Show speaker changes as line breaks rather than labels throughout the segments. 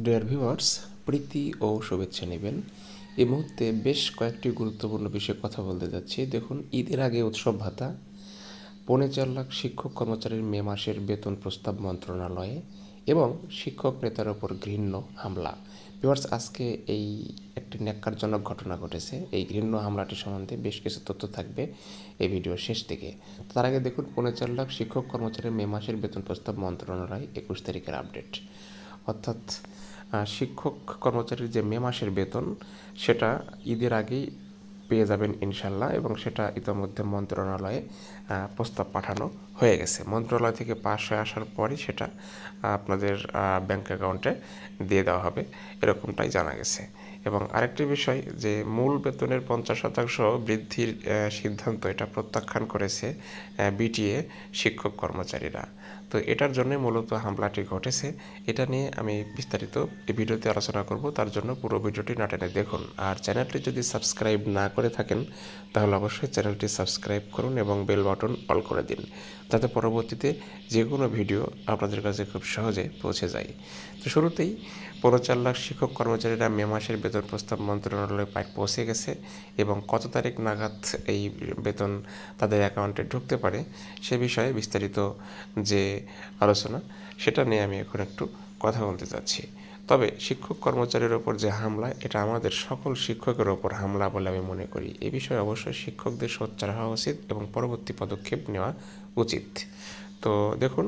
Dear viewers, প্রীতি ও শুভেচ্ছা নেবেন। এই মুহূর্তে বেশ কয়েকটি গুরুত্বপূর্ণ বিষয়ে কথা বলতে যাচ্ছি। দেখুন, ঈদের আগে উৎসব ভাতা, 4.5 লাখ শিক্ষক কর্মচারীর মে মাসের বেতন প্রস্তাব মন্ত্রণালয়ে এবং শিক্ষক নেতার ওপর ঘৃণ্য হামলা। ভিউয়ার্স, আজকে এই একটি ন্যাক্কারজনক ঘটনা ঘটেছে। এই ঘৃণ্য হামলাটি সম্বন্ধে বেশ কিছু তথ্য থাকবে এই ভিডিওর শেষ থেকে। তার আগে দেখুন, 4.5 লাখ শিক্ষক কর্মচারীর মে মাসের বেতন প্রস্তাব মন্ত্রণালয় 21 তারিখের আপডেট। অর্থাৎ শিক্ষক কর্মচারীর যে মে মাসের বেতন, সেটা ঈদের আগেই পেয়ে যাবেন ইনশাল্লাহ, এবং সেটা ইতিমধ্যে মন্ত্রণালয়ে প্রস্তাব পাঠানো হয়ে গেছে। মন্ত্রণালয় থেকে পাস হয়ে আসার পরই সেটা আপনাদের ব্যাংক অ্যাকাউন্টে দিয়ে দেওয়া হবে, এরকমটাই জানা গেছে। এবং আরেকটি বিষয়, যে মূল বেতনের 50% বৃদ্ধির সিদ্ধান্ত, এটা প্রত্যাখ্যান করেছে বিটিএ শিক্ষক কর্মচারীরা। তো এটার জন্যই মূলত হামলাটি ঘটেছে। এটা নিয়ে আমি বিস্তারিত এই ভিডিওতে আলোচনা করব, তার জন্য পুরো ভিডিওটি না টেনে দেখুন। আর চ্যানেলটি যদি সাবস্ক্রাইব না করে থাকেন তাহলে অবশ্যই চ্যানেলটি সাবস্ক্রাইব করুন এবং বেল বাটন অল করে দিন, যাতে পরবর্তীতে যে কোনো ভিডিও আপনাদের কাছে খুব সহজে পৌঁছে যায়। তো শুরুতেই 4.5 লাখ শিক্ষক কর্মচারীরা মে মাসের বেতন প্রস্তাব মন্ত্রণালয়ে পৌঁছে গেছে, এবং কত তারিখ নাগাদ এই বেতন তাদের অ্যাকাউন্টে ঢুকতে পারে সে বিষয়ে বিস্তারিত যে আলোচনা, সেটা নিয়ে আমি এখন একটু কথা বলতে চাচ্ছি। তবে শিক্ষক কর্মচারীর ওপর যে হামলা, এটা আমাদের সকল শিক্ষকের ওপর হামলা বলে আমি মনে করি। এ বিষয়ে অবশ্যই শিক্ষকদের সোচ্চার হওয়া উচিত এবং পরবর্তী পদক্ষেপ নেওয়া উচিত। তো দেখুন,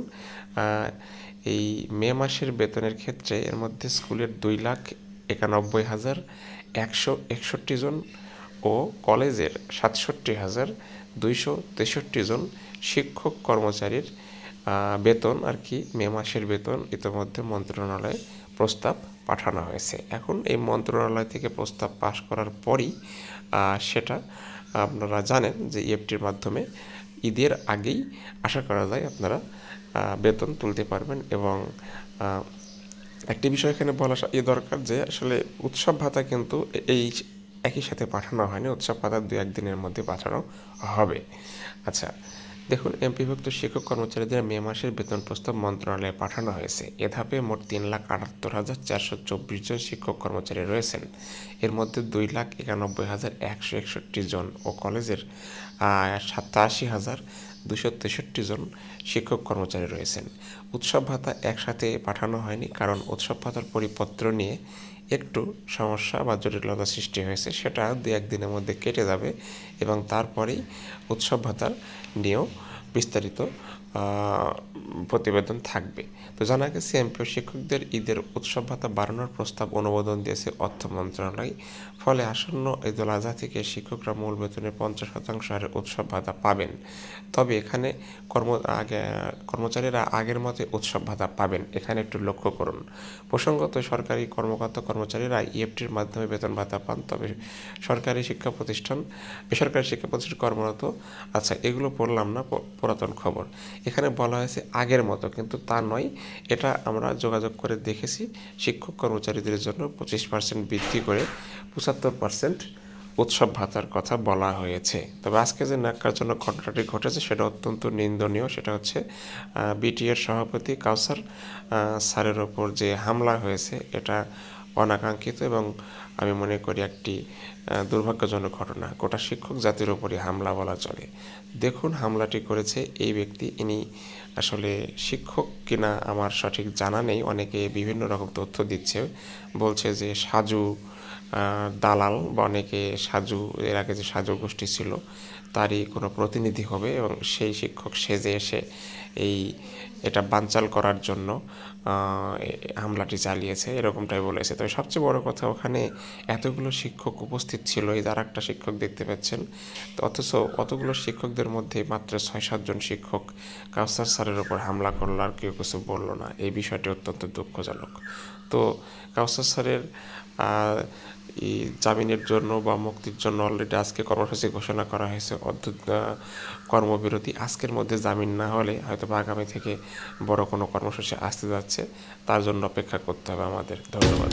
এই মে মাসের বেতনের ক্ষেত্রে এর মধ্যে স্কুলের 2,91,161 জন ও কলেজের 67,263 জন শিক্ষক কর্মচারীর বেতন মে মাসের বেতন ইতিমধ্যে মন্ত্রণালয়ে প্রস্তাব পাঠানো হয়েছে। এখন এই মন্ত্রণালয় থেকে প্রস্তাব পাশ করার পরই সেটা আপনারা জানেন যে ইএফটির মাধ্যমে ঈদের আগেই আশা করা যায় আপনারা বেতন তুলতে পারবেন। এবং একটি বিষয় এখানে বলা দরকার, যে আসলে উৎসব ভাতা কিন্তু এই একই সাথে পাঠানো হয়নি, উৎসব ভাতা 2-1 দিনের মধ্যে পাঠানো হবে। আচ্ছা, দেখুন, এমপিভুক্ত শিক্ষক কর্মচারীদের মে মাসের বেতন প্রস্তাব মন্ত্রণালয়ে পাঠানো হয়েছে। এ ধাপে মোট 3,78,424 জন শিক্ষক কর্মচারী রয়েছেন। এর মধ্যে 2,91,161 জন ও কলেজের 87,263 জন শিক্ষক কর্মচারী রয়েছেন। উৎসব ভাতা একসাথে পাঠানো হয়নি, কারণ উৎসব ভাতার পরিপত্র নিয়ে একটু সমস্যা বা জটিলতা সৃষ্টি হয়েছে। সেটা 2-1 দিনের মধ্যে কেটে যাবে, এবং তারপরেই উৎসব ভাতার নিয়েও বিস্তারিত প্রতিবেদন থাকবে। তো জানা গেছে, এমপিও শিক্ষকদের ঈদের উৎসব ভাতা বাড়ানোর প্রস্তাব অনুমোদন দিয়েছে অর্থ মন্ত্রণালয়। ফলে আসন্ন ঈদুল আজহা থেকে শিক্ষকরা মূল বেতনের 50% হারে উৎসব ভাতা পাবেন। তবে এখানে কর্মচারীরা আগের মতে উৎসব ভাতা পাবেন, এখানে একটু লক্ষ্য করুন। প্রসঙ্গত, সরকারি কর্মকর্তা কর্মচারীরা ইএফটির মাধ্যমে বেতন ভাতা পান, তবে বেসরকারি শিক্ষা প্রতিষ্ঠান কর্মরত, আচ্ছা এগুলো পড়লাম না, পুরাতন খবর। এখানে বলা হয়েছে আগের মতো, কিন্তু তা নয়। এটা আমরা যোগাযোগ করে দেখেছি, শিক্ষক কর্মচারীদের জন্য 25% বৃদ্ধি করে 75% উৎসব ভাতার কথা বলা হয়েছে। তবে আজকে যে ন্যাক্কারজনক ঘটনাটি ঘটেছে সেটা অত্যন্ত নিন্দনীয়। সেটা হচ্ছে বিটিএর সভাপতি কাউসার স্যারের ওপর যে হামলা হয়েছে, এটা অনাকাঙ্ক্ষিত এবং আমি মনে করি একটি দুর্ভাগ্যজনক ঘটনা। গোটা শিক্ষক জাতির ওপরই হামলা বলা চলে। দেখুন, হামলাটি করেছে এই ব্যক্তি, ইনি আসলে শিক্ষক কিনা আমার সঠিক জানা নেই। অনেকে বিভিন্ন রকম তথ্য দিচ্ছে, বলছে যে সাজু দালাল বা অনেকে সাজু, এর আগে যে সাজু গোষ্ঠী ছিল তারই কোনো প্রতিনিধি হবে, এবং সেই শিক্ষক সেজে এসে এটা বানচাল করার জন্য হামলাটি চালিয়েছে, এরকমটাই বলেছে। তবে সবচেয়ে বড় কথা, ওখানে এতগুলো শিক্ষক উপস্থিত ছিল, এই যারা একটা শিক্ষক দেখতে পাচ্ছেন, তো অথচ অতগুলো শিক্ষকদের মধ্যে মাত্র 6-7 জন শিক্ষক কাউসার স্যারের ওপর হামলা করলো, আর কেউ কিছু বললো না। এই বিষয়টি অত্যন্ত দুঃখজনক। তো কাউসার স্যারের জামিনের জন্য বা মুক্তির জন্য অলরেডি আজকে কর্মসূচি ঘোষণা করা হয়েছে, কর্মবিরতি। আজকের মধ্যে জামিন না হলে হয়তো আগামী থেকে বড় কোনো কর্মসূচি আসতে যাচ্ছে, তার জন্য অপেক্ষা করতে হবে আমাদের। ধন্যবাদ।